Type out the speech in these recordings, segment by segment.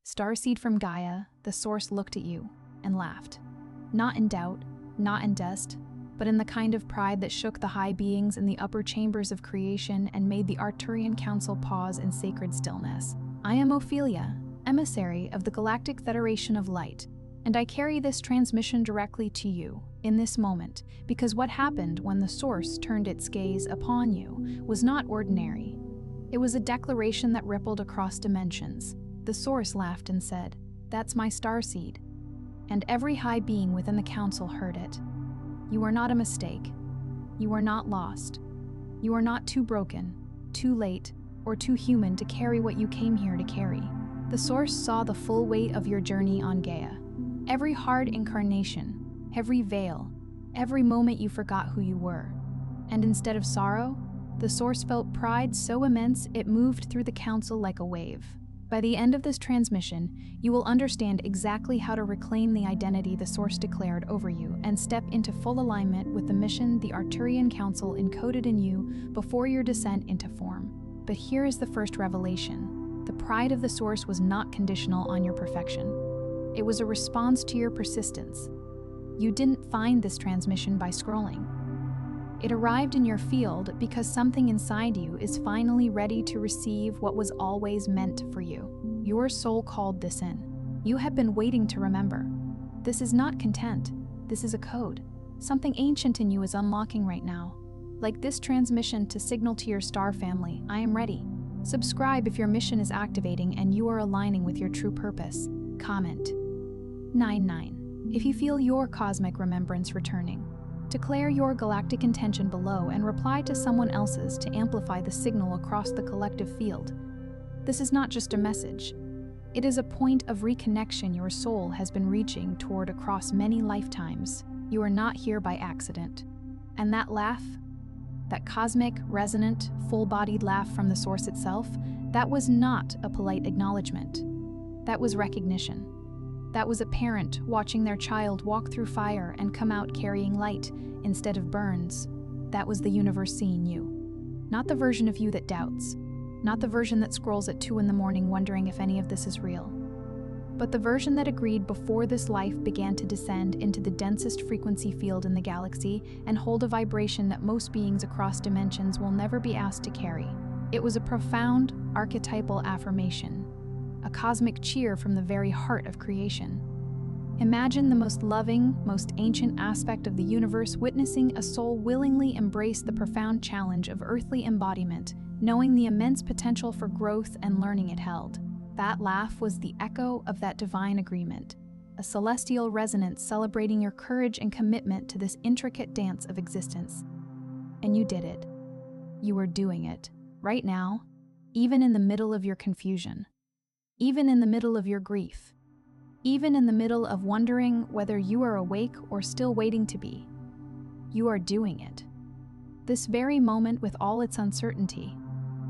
Starseed from Gaia, the source looked at you and laughed. Not in doubt, not in jest, but in the kind of pride that shook the high beings in the upper chambers of creation and made the Arcturian council pause in sacred stillness. I am Ophelia, emissary of the Galactic Federation of Light, and I carry this transmission directly to you, in this moment, because what happened when the Source turned its gaze upon you was not ordinary. It was a declaration that rippled across dimensions. The Source laughed and said, "That's my starseed." And every high being within the council heard it. You are not a mistake. You are not lost. You are not too broken, too late, or too human to carry what you came here to carry. The Source saw the full weight of your journey on Gaia. Every hard incarnation, every veil, every moment you forgot who you were. And instead of sorrow, the Source felt pride so immense it moved through the council like a wave. By the end of this transmission, you will understand exactly how to reclaim the identity the Source declared over you and step into full alignment with the mission the Arcturian Council encoded in you before your descent into form. But here is the first revelation. The pride of the Source was not conditional on your perfection. It was a response to your persistence. You didn't find this transmission by scrolling. It arrived in your field because something inside you is finally ready to receive what was always meant for you. Your soul called this in. You have been waiting to remember. This is not content. This is a code. Something ancient in you is unlocking right now. Like this transmission to signal to your star family, I am ready. Subscribe if your mission is activating and you are aligning with your true purpose. Comment 99 if you feel your cosmic remembrance returning. Declare your galactic intention below and reply to someone else's to amplify the signal across the collective field. This is not just a message. It is a point of reconnection your soul has been reaching toward across many lifetimes. You are not here by accident. And that laugh, that cosmic, resonant, full-bodied laugh from the Source itself, that was not a polite acknowledgement. That was recognition. That was a parent watching their child walk through fire and come out carrying light instead of burns. That was the universe seeing you. Not the version of you that doubts. Not the version that scrolls at 2 a.m. wondering if any of this is real. But the version that agreed before this life began to descend into the densest frequency field in the galaxy and hold a vibration that most beings across dimensions will never be asked to carry. It was a profound, archetypal affirmation. A cosmic cheer from the very heart of creation. Imagine the most loving, most ancient aspect of the universe witnessing a soul willingly embrace the profound challenge of earthly embodiment, knowing the immense potential for growth and learning it held. That laugh was the echo of that divine agreement, a celestial resonance celebrating your courage and commitment to this intricate dance of existence. And you did it. You were doing it, right now, even in the middle of your confusion. Even in the middle of your grief. Even in the middle of wondering whether you are awake or still waiting to be. You are doing it. This very moment, with all its uncertainty,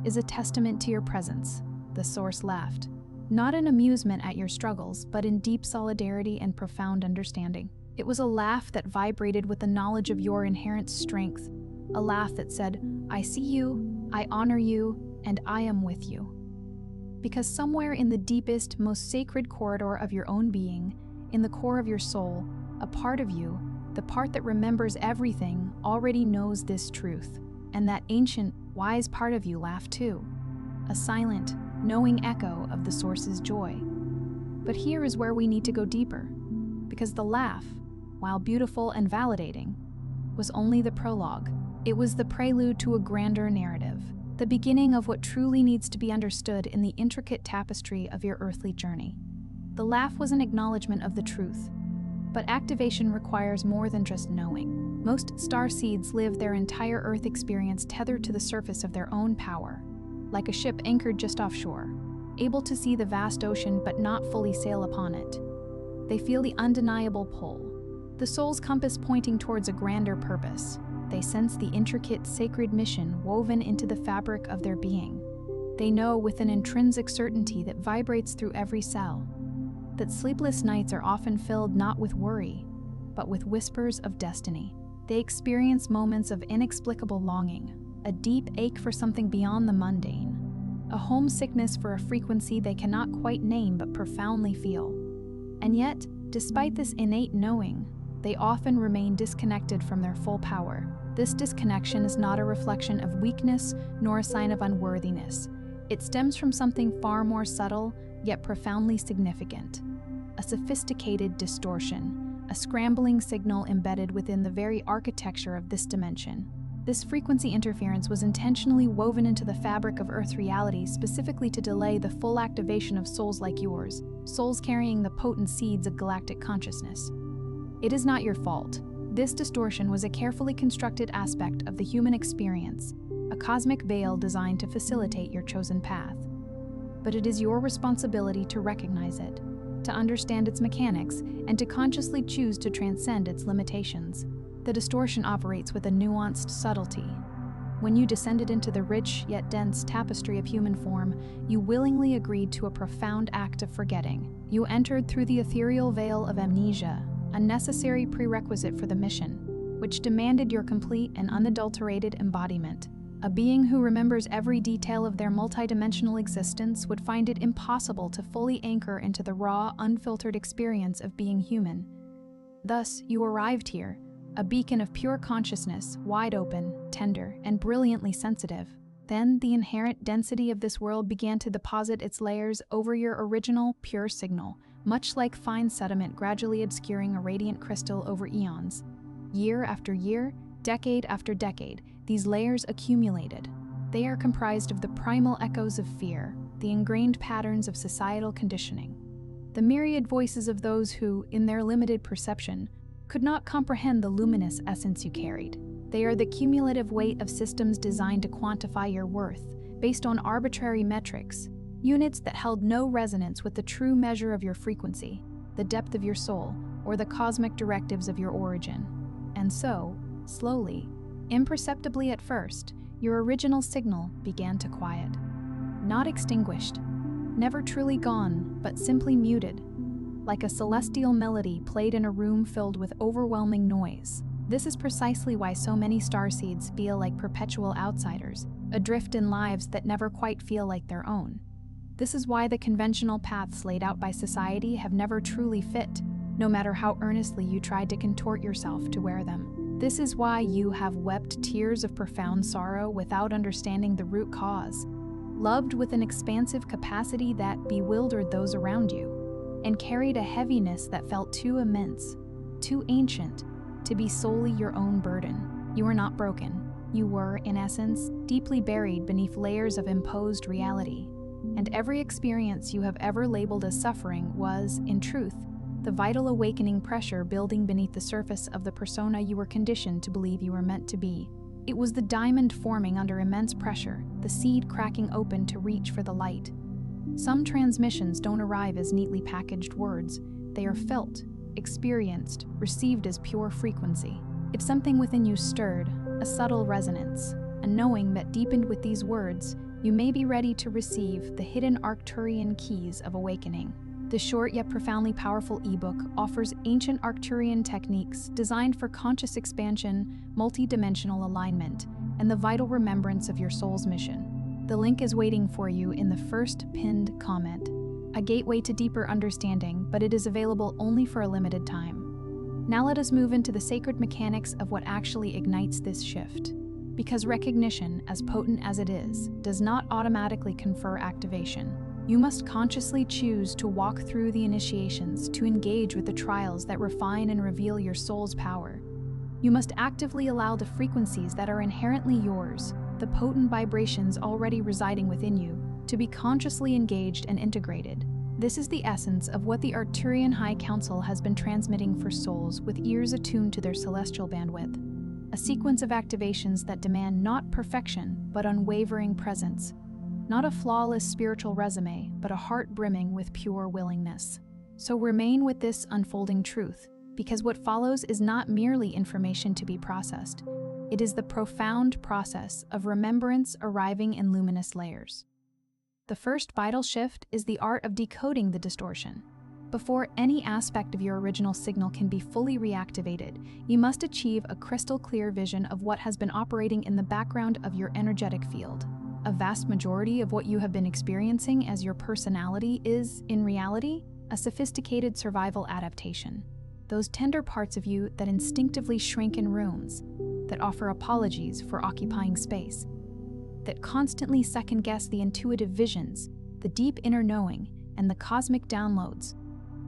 is a testament to your presence, the Source laughed. Not in amusement at your struggles, but in deep solidarity and profound understanding. It was a laugh that vibrated with the knowledge of your inherent strength. A laugh that said, I see you, I honor you, and I am with you. Because somewhere in the deepest, most sacred corridor of your own being, in the core of your soul, a part of you, the part that remembers everything, already knows this truth. And that ancient, wise part of you laughed too. A silent, knowing echo of the Source's joy. But here is where we need to go deeper. Because the laugh, while beautiful and validating, was only the prologue. It was the prelude to a grander narrative. The beginning of what truly needs to be understood in the intricate tapestry of your earthly journey. The laugh was an acknowledgement of the truth, but activation requires more than just knowing. Most starseeds live their entire Earth experience tethered to the surface of their own power, like a ship anchored just offshore, able to see the vast ocean but not fully sail upon it. They feel the undeniable pull, the soul's compass pointing towards a grander purpose. They sense the intricate, sacred mission woven into the fabric of their being. They know with an intrinsic certainty that vibrates through every cell, that sleepless nights are often filled not with worry, but with whispers of destiny. They experience moments of inexplicable longing, a deep ache for something beyond the mundane, a homesickness for a frequency they cannot quite name but profoundly feel. And yet, despite this innate knowing, they often remain disconnected from their full power. This disconnection is not a reflection of weakness nor a sign of unworthiness. It stems from something far more subtle, yet profoundly significant. A sophisticated distortion, a scrambling signal embedded within the very architecture of this dimension. This frequency interference was intentionally woven into the fabric of Earth's reality specifically to delay the full activation of souls like yours, souls carrying the potent seeds of galactic consciousness. It is not your fault. This distortion was a carefully constructed aspect of the human experience, a cosmic veil designed to facilitate your chosen path. But it is your responsibility to recognize it, to understand its mechanics, and to consciously choose to transcend its limitations. The distortion operates with a nuanced subtlety. When you descended into the rich yet dense tapestry of human form, you willingly agreed to a profound act of forgetting. You entered through the ethereal veil of amnesia, a necessary prerequisite for the mission, which demanded your complete and unadulterated embodiment. A being who remembers every detail of their multidimensional existence would find it impossible to fully anchor into the raw, unfiltered experience of being human. Thus, you arrived here, a beacon of pure consciousness, wide open, tender, and brilliantly sensitive. Then, the inherent density of this world began to deposit its layers over your original, pure signal, much like fine sediment gradually obscuring a radiant crystal over eons. Year after year, decade after decade, these layers accumulated. They are comprised of the primal echoes of fear, the ingrained patterns of societal conditioning, the myriad voices of those who, in their limited perception, could not comprehend the luminous essence you carried. They are the cumulative weight of systems designed to quantify your worth, based on arbitrary metrics, units that held no resonance with the true measure of your frequency, the depth of your soul, or the cosmic directives of your origin. And so, slowly, imperceptibly at first, your original signal began to quiet. Not extinguished, never truly gone, but simply muted, like a celestial melody played in a room filled with overwhelming noise. This is precisely why so many starseeds feel like perpetual outsiders, adrift in lives that never quite feel like their own. This is why the conventional paths laid out by society have never truly fit, no matter how earnestly you tried to contort yourself to wear them. This is why you have wept tears of profound sorrow without understanding the root cause, loved with an expansive capacity that bewildered those around you, and carried a heaviness that felt too immense, too ancient, to be solely your own burden. You were not broken. You were, in essence, deeply buried beneath layers of imposed reality. And every experience you have ever labeled as suffering was, in truth, the vital awakening pressure building beneath the surface of the persona you were conditioned to believe you were meant to be. It was the diamond forming under immense pressure, the seed cracking open to reach for the light. Some transmissions don't arrive as neatly packaged words. They are felt, experienced, received as pure frequency. If something within you stirred, a subtle resonance, a knowing that deepened with these words, you may be ready to receive the hidden Arcturian keys of awakening. The short yet profoundly powerful ebook offers ancient Arcturian techniques designed for conscious expansion, multidimensional alignment, and the vital remembrance of your soul's mission. The link is waiting for you in the first pinned comment. A gateway to deeper understanding, but it is available only for a limited time. Now let us move into the sacred mechanics of what actually ignites this shift. Because recognition, as potent as it is, does not automatically confer activation. You must consciously choose to walk through the initiations, to engage with the trials that refine and reveal your soul's power. You must actively allow the frequencies that are inherently yours, the potent vibrations already residing within you, to be consciously engaged and integrated. This is the essence of what the Arcturian High Council has been transmitting for souls with ears attuned to their celestial bandwidth. A sequence of activations that demand not perfection, but unwavering presence. Not a flawless spiritual resume, but a heart brimming with pure willingness. So remain with this unfolding truth, because what follows is not merely information to be processed. It is the profound process of remembrance arriving in luminous layers. The first vital shift is the art of decoding the distortion. Before any aspect of your original signal can be fully reactivated, you must achieve a crystal clear vision of what has been operating in the background of your energetic field. A vast majority of what you have been experiencing as your personality is, in reality, a sophisticated survival adaptation. Those tender parts of you that instinctively shrink in rooms, that offer apologies for occupying space, that constantly second-guess the intuitive visions, the deep inner knowing, and the cosmic downloads.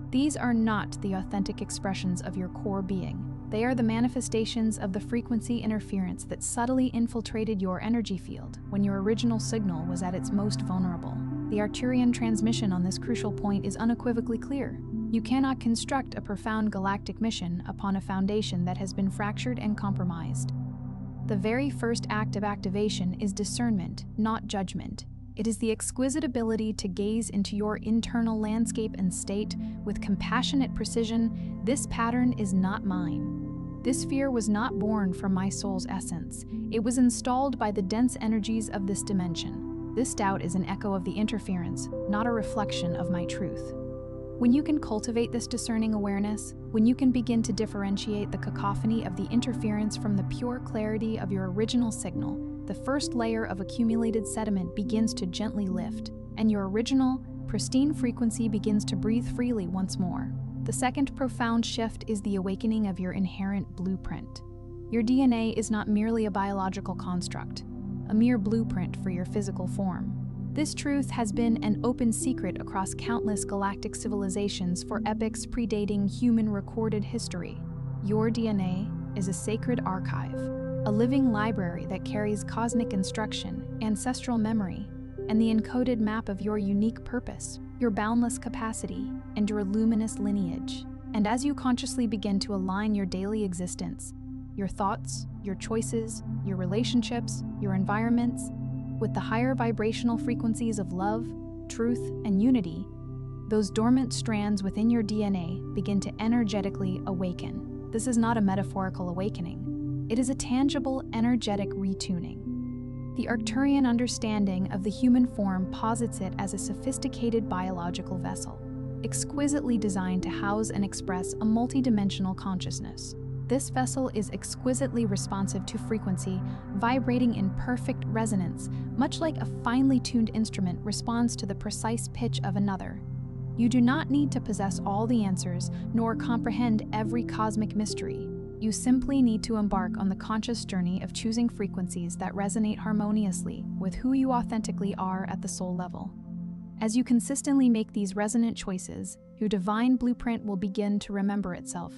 These are not the authentic expressions of your core being. They are the manifestations of the frequency interference that subtly infiltrated your energy field when your original signal was at its most vulnerable. The Arcturian transmission on this crucial point is unequivocally clear. You cannot construct a profound galactic mission upon a foundation that has been fractured and compromised. The very first act of activation is discernment, not judgment. It is the exquisite ability to gaze into your internal landscape and state with compassionate precision. This pattern is not mine. This fear was not born from my soul's essence. It was installed by the dense energies of this dimension. This doubt is an echo of the interference, not a reflection of my truth. When you can cultivate this discerning awareness, when you can begin to differentiate the cacophony of the interference from the pure clarity of your original signal, the first layer of accumulated sediment begins to gently lift, and your original, pristine frequency begins to breathe freely once more. The second profound shift is the awakening of your inherent blueprint. Your DNA is not merely a biological construct, a mere blueprint for your physical form. This truth has been an open secret across countless galactic civilizations for epochs predating human recorded history. Your DNA is a sacred archive, a living library that carries cosmic instruction, ancestral memory, and the encoded map of your unique purpose, your boundless capacity, and your luminous lineage. And as you consciously begin to align your daily existence, your thoughts, your choices, your relationships, your environments, with the higher vibrational frequencies of love, truth, and unity, those dormant strands within your DNA begin to energetically awaken. This is not a metaphorical awakening. It is a tangible, energetic retuning. The Arcturian understanding of the human form posits it as a sophisticated biological vessel, exquisitely designed to house and express a multidimensional consciousness. This vessel is exquisitely responsive to frequency, vibrating in perfect resonance, much like a finely tuned instrument responds to the precise pitch of another. You do not need to possess all the answers, nor comprehend every cosmic mystery. You simply need to embark on the conscious journey of choosing frequencies that resonate harmoniously with who you authentically are at the soul level. As you consistently make these resonant choices, your divine blueprint will begin to remember itself,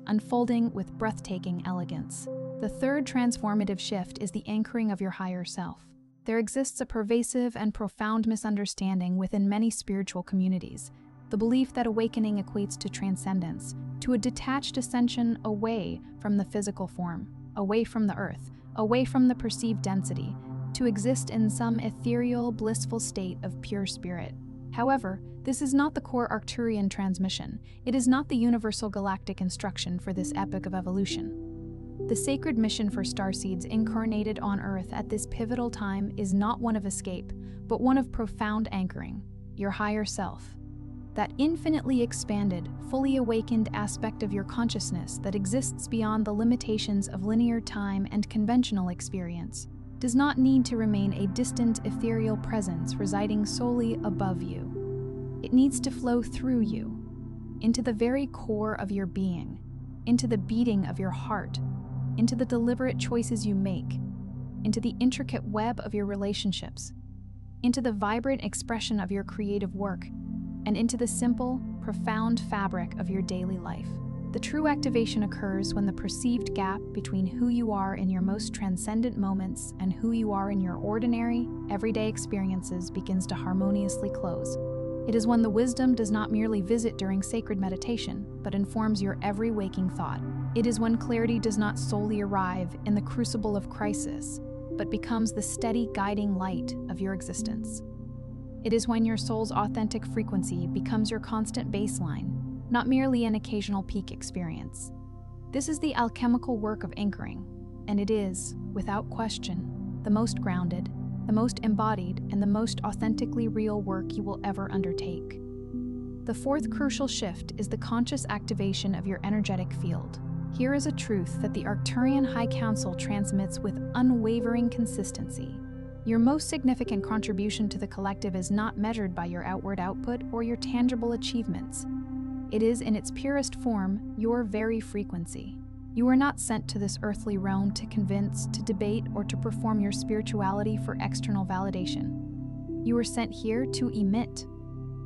unfolding with breathtaking elegance. The third transformative shift is the anchoring of your higher self. There exists a pervasive and profound misunderstanding within many spiritual communities, the belief that awakening equates to transcendence, to a detached ascension away from the physical form, away from the earth, away from the perceived density, to exist in some ethereal, blissful state of pure spirit. However, this is not the core Arcturian transmission. It is not the universal galactic instruction for this epoch of evolution. The sacred mission for starseeds incarnated on Earth at this pivotal time is not one of escape, but one of profound anchoring, your higher self. That infinitely expanded, fully awakened aspect of your consciousness that exists beyond the limitations of linear time and conventional experience does not need to remain a distant, ethereal presence residing solely above you. It needs to flow through you, into the very core of your being, into the beating of your heart, into the deliberate choices you make, into the intricate web of your relationships, into the vibrant expression of your creative work, and into the simple, profound fabric of your daily life. The true activation occurs when the perceived gap between who you are in your most transcendent moments and who you are in your ordinary, everyday experiences begins to harmoniously close. It is when the wisdom does not merely visit during sacred meditation, but informs your every waking thought. It is when clarity does not solely arrive in the crucible of crisis, but becomes the steady guiding light of your existence. It is when your soul's authentic frequency becomes your constant baseline, not merely an occasional peak experience. This is the alchemical work of anchoring, and it is, without question, the most grounded, the most embodied, and the most authentically real work you will ever undertake. The fourth crucial shift is the conscious activation of your energetic field. Here is a truth that the Arcturian High Council transmits with unwavering consistency. Your most significant contribution to the collective is not measured by your outward output or your tangible achievements. It is, in its purest form, your very frequency. You are not sent to this earthly realm to convince, to debate, or to perform your spirituality for external validation. You are sent here to emit,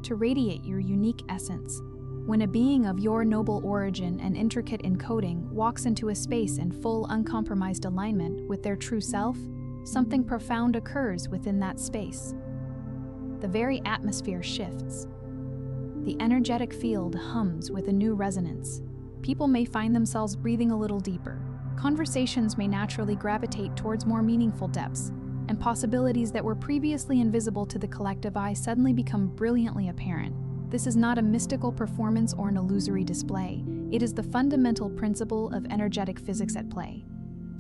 to radiate your unique essence. When a being of your noble origin and intricate encoding walks into a space in full uncompromised alignment with their true self, something profound occurs within that space. The very atmosphere shifts. The energetic field hums with a new resonance. People may find themselves breathing a little deeper. Conversations may naturally gravitate towards more meaningful depths, and possibilities that were previously invisible to the collective eye suddenly become brilliantly apparent. This is not a mystical performance or an illusory display. It is the fundamental principle of energetic physics at play.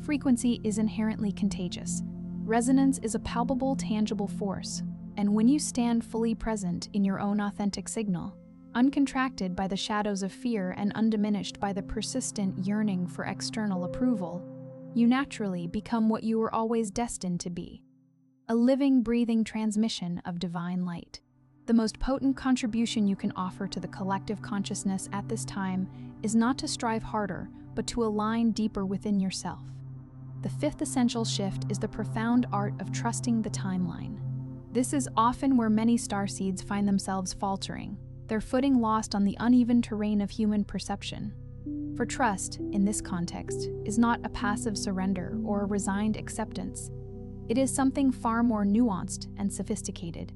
Frequency is inherently contagious. Resonance is a palpable, tangible force, and when you stand fully present in your own authentic signal, uncontracted by the shadows of fear and undiminished by the persistent yearning for external approval, you naturally become what you were always destined to be: a living, breathing transmission of divine light. The most potent contribution you can offer to the collective consciousness at this time is not to strive harder, but to align deeper within yourself. The fifth essential shift is the profound art of trusting the timeline. This is often where many starseeds find themselves faltering, their footing lost on the uneven terrain of human perception. For trust, in this context, is not a passive surrender or a resigned acceptance. It is something far more nuanced and sophisticated.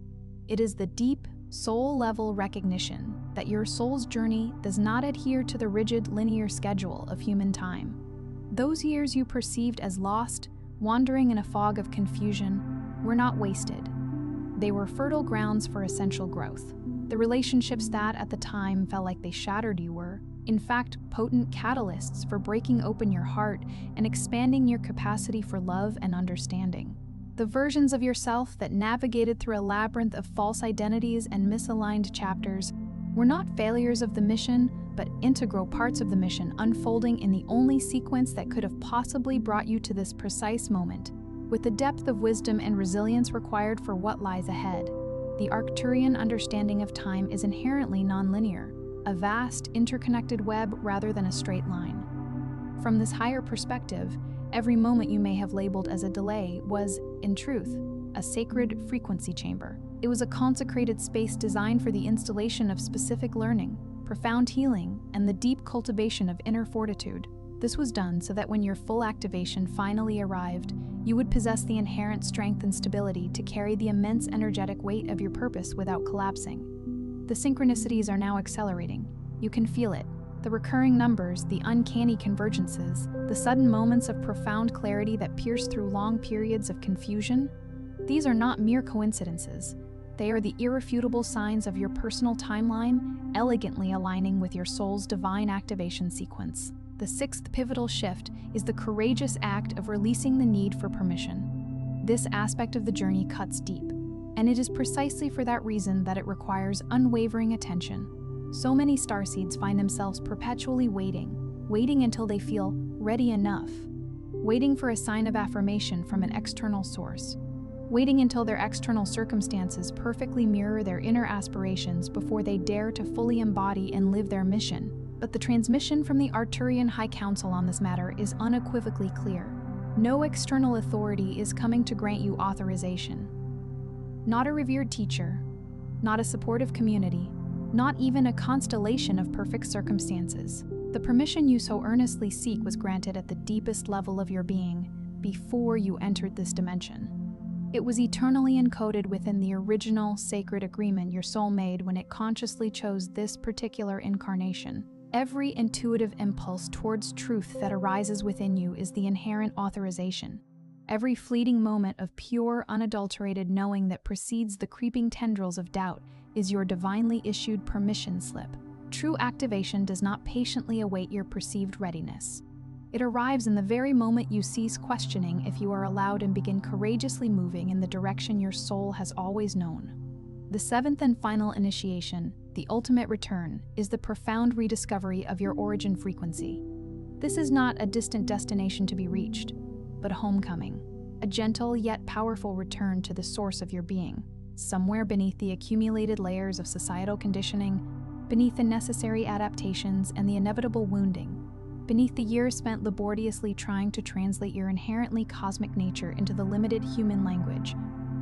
It is the deep, soul-level recognition that your soul's journey does not adhere to the rigid, linear schedule of human time. Those years you perceived as lost, wandering in a fog of confusion, were not wasted. They were fertile grounds for essential growth. The relationships that, at the time, felt like they shattered you were, in fact, potent catalysts for breaking open your heart and expanding your capacity for love and understanding. The versions of yourself that navigated through a labyrinth of false identities and misaligned chapters were not failures of the mission, but integral parts of the mission unfolding in the only sequence that could have possibly brought you to this precise moment, with the depth of wisdom and resilience required for what lies ahead. The Arcturian understanding of time is inherently nonlinear, a vast, interconnected web rather than a straight line. From this higher perspective, every moment you may have labeled as a delay was, in truth, a sacred frequency chamber. It was a consecrated space designed for the installation of specific learning, profound healing, and the deep cultivation of inner fortitude. This was done so that when your full activation finally arrived, you would possess the inherent strength and stability to carry the immense energetic weight of your purpose without collapsing. The synchronicities are now accelerating. You can feel it. The recurring numbers, the uncanny convergences, the sudden moments of profound clarity that pierce through long periods of confusion. These are not mere coincidences. They are the irrefutable signs of your personal timeline, elegantly aligning with your soul's divine activation sequence. The sixth pivotal shift is the courageous act of releasing the need for permission. This aspect of the journey cuts deep, and it is precisely for that reason that it requires unwavering attention. So many starseeds find themselves perpetually waiting until they feel ready enough, waiting for a sign of affirmation from an external source, waiting until their external circumstances perfectly mirror their inner aspirations before they dare to fully embody and live their mission. But the transmission from the Arcturian High Council on this matter is unequivocally clear. No external authority is coming to grant you authorization. Not a revered teacher, not a supportive community, not even a constellation of perfect circumstances. The permission you so earnestly seek was granted at the deepest level of your being before you entered this dimension. It was eternally encoded within the original sacred agreement your soul made when it consciously chose this particular incarnation. Every intuitive impulse towards truth that arises within you is the inherent authorization. Every fleeting moment of pure, unadulterated knowing that precedes the creeping tendrils of doubt is your divinely issued permission slip. True activation does not patiently await your perceived readiness. It arrives in the very moment you cease questioning if you are allowed and begin courageously moving in the direction your soul has always known. The seventh and final initiation, the ultimate return, is the profound rediscovery of your origin frequency. This is not a distant destination to be reached, but a homecoming. a gentle yet powerful return to the source of your being, somewhere beneath the accumulated layers of societal conditioning, beneath the necessary adaptations and the inevitable wounding, beneath the years spent laboriously trying to translate your inherently cosmic nature into the limited human language.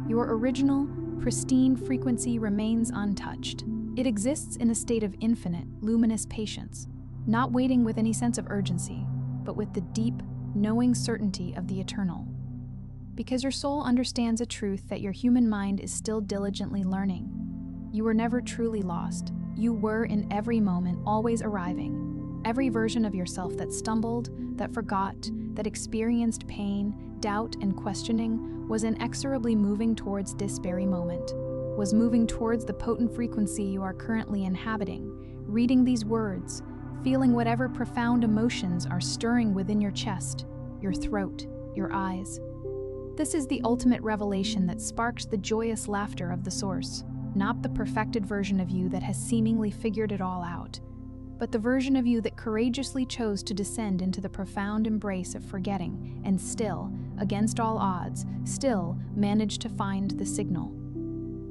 Your original, pristine frequency remains untouched. It exists in a state of infinite, luminous patience, not waiting with any sense of urgency, but with the deep, knowing certainty of the eternal. Because your soul understands a truth that your human mind is still diligently learning. You were never truly lost. You were in every moment always arriving. Every version of yourself that stumbled, that forgot, that experienced pain, doubt, and questioning was inexorably moving towards this very moment, was moving towards the potent frequency you are currently inhabiting, reading these words, feeling whatever profound emotions are stirring within your chest, your throat, your eyes. This is the ultimate revelation that sparks the joyous laughter of the source, not the perfected version of you that has seemingly figured it all out, but the version of you that courageously chose to descend into the profound embrace of forgetting and still, against all odds, still managed to find the signal.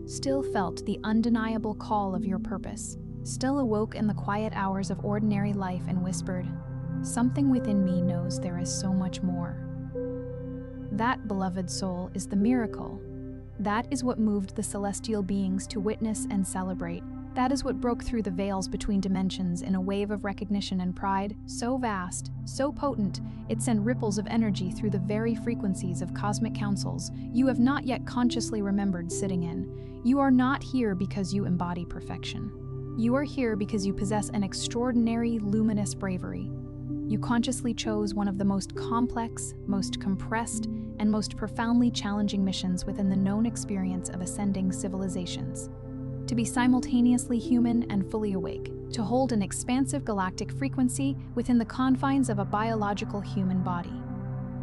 Still felt the undeniable call of your purpose, still awoke in the quiet hours of ordinary life and whispered, "Something within me knows there is so much more." That, beloved soul, is the miracle. That is what moved the celestial beings to witness and celebrate. That is what broke through the veils between dimensions in a wave of recognition and pride, so vast, so potent, it sent ripples of energy through the very frequencies of cosmic councils you have not yet consciously remembered sitting in. You are not here because you embody perfection. You are here because you possess an extraordinary, luminous bravery. You consciously chose one of the most complex, most compressed, and most profoundly challenging missions within the known experience of ascending civilizations. To be simultaneously human and fully awake, to hold an expansive galactic frequency within the confines of a biological human body.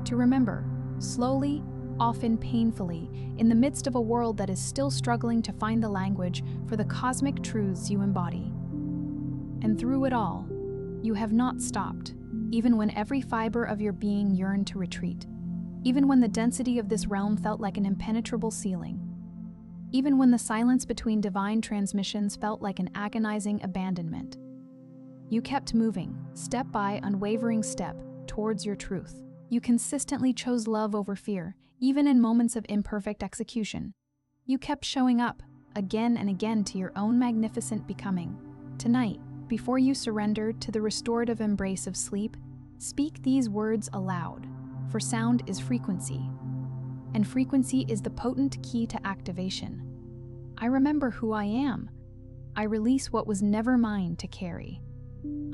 To remember, slowly, often painfully, in the midst of a world that is still struggling to find the language for the cosmic truths you embody. And through it all, you have not stopped, even when every fiber of your being yearned to retreat, even when the density of this realm felt like an impenetrable ceiling, even when the silence between divine transmissions felt like an agonizing abandonment. You kept moving, step by unwavering step, towards your truth. You consistently chose love over fear, even in moments of imperfect execution. You kept showing up, again and again, to your own magnificent becoming. Tonight, before you surrendered to the restorative embrace of sleep, speak these words aloud, for sound is frequency, and frequency is the potent key to activation. I remember who I am. I release what was never mine to carry.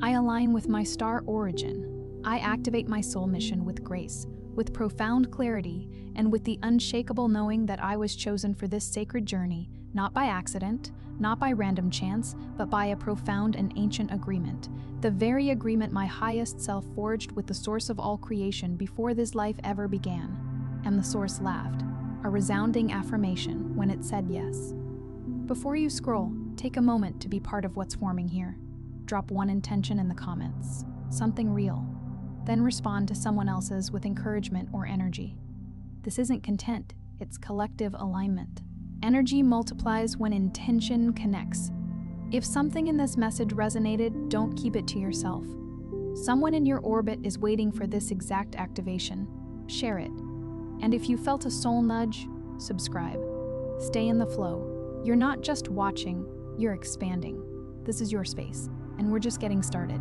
I align with my star origin. I activate my soul mission with grace, with profound clarity, and with the unshakable knowing that I was chosen for this sacred journey, not by accident, not by random chance, but by a profound and ancient agreement, the very agreement my highest self forged with the source of all creation before this life ever began. And the source laughed, a resounding affirmation when it said yes. Before you scroll, take a moment to be part of what's forming here. Drop one intention in the comments, something real. Then respond to someone else's with encouragement or energy. This isn't content, it's collective alignment. Energy multiplies when intention connects. If something in this message resonated, don't keep it to yourself. Someone in your orbit is waiting for this exact activation. Share it. And if you felt a soul nudge, subscribe. Stay in the flow. You're not just watching, you're expanding. This is your space, and we're just getting started.